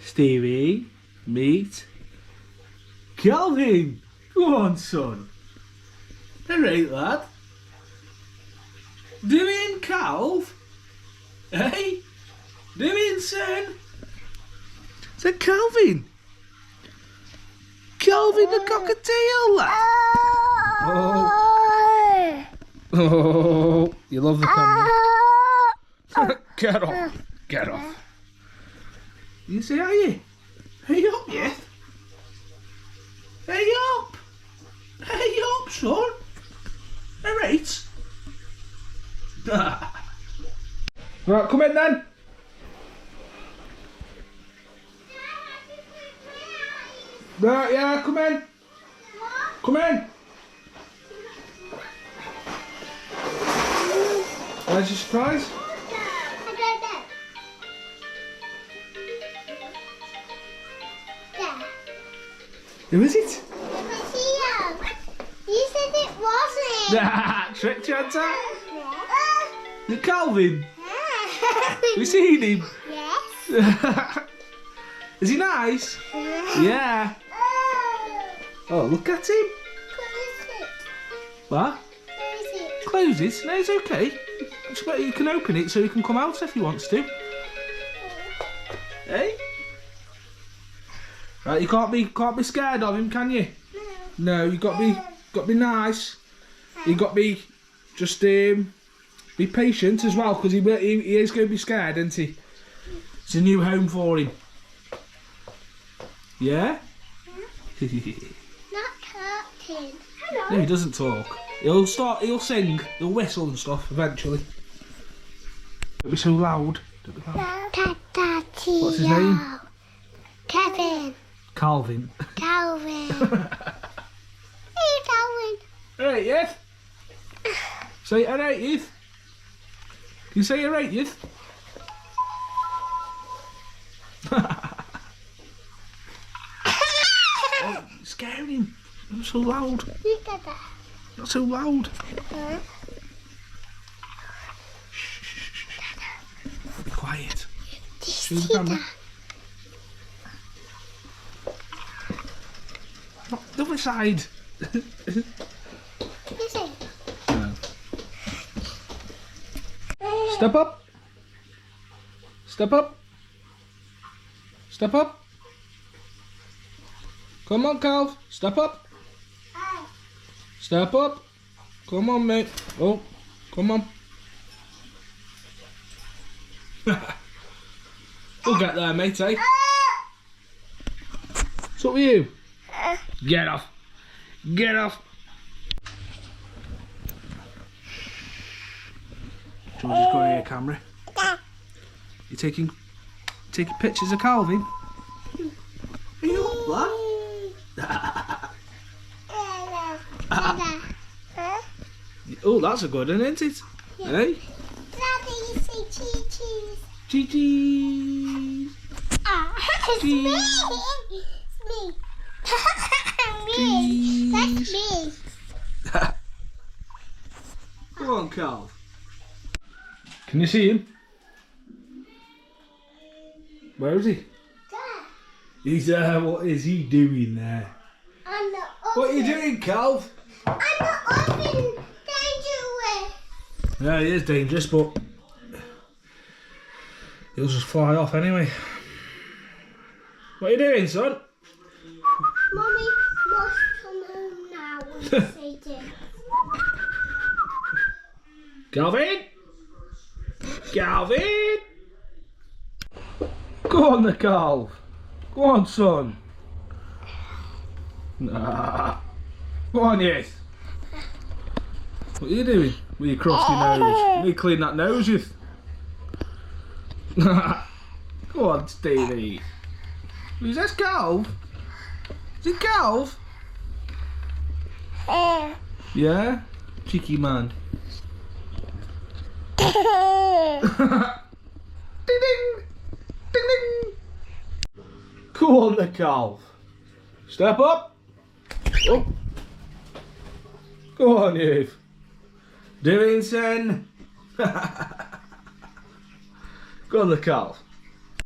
Stevie, meet Calvin. Go on, son. Alright, lad. Doing, Calv? Hey? Doing, son? Is that Calvin? Calvin the cockatiel, lad. Oh. Oh, you love the camera. Get off. Get off. You say, are you? Are you up yet? Are you up? Are you up, son? Alright. Right, come in then. Right, yeah, come in. Come in. Where's your surprise? Who is it? You said it wasn't. Tricked you, hadn't I? Is it Calvin? We seen him? Yes. Is he nice? Yeah. Oh, look at him. Close it. What? Close it. Close it? No, it's okay. You can open it so he can come out if he wants to. Hey? Right, you can't be scared of him, can you? No, you got to be nice. You got to be just be patient as well, because he is going to be scared, isn't he? It's a new home for him. Yeah? Not talking. Hello. No, he doesn't talk. He'll sing, he'll whistle and stuff eventually. Don't be so loud. Don't be loud. What's his name? Kevin. Calvin. Calvin. Hey, Calvin. Alright, yes? Say alright, yes? Can you say alright, yes? Oh, you're scaring him. Not so loud. Look at that. Not so loud. Be quiet. Show the camera. Not the other side. Is it? No. Step up. Step up. Step up. Come on, Calv. Step up. Step up. Come on, mate. Oh, come on. We'll get there, mate, eh? What's up with you? Get off. Get off. George's got a camera. You taking pictures of Calvin? Are you up, lad? Oh, that's a good one, isn't it? Yeah. Hey? Daddy, you say cheese. Cheese. It's me. It's me. Me. That's me. Come on, Calv. Can you see him? Where is he? Dad. He's there. What is he doing there? I'm the oven. What are you doing, Calv? I'm the oven. Dangerous. Yeah, he is dangerous, but he'll just fly off anyway. What are you doing, son? Mommy must come home now when you say it. Calvin? Calvin? Go on, the Calv. Go on, son. Nah. Go on, yes. What are you doing with your crusty nose? You need to clean that nose, you. Go on, Stevie. Is that Calv? Is it Calv? Yeah? Cheeky man. Ding ding! Ding ding! Go on, the Calv. Step up. Oh. Go on, you. Doing, son. Go on, the Calv.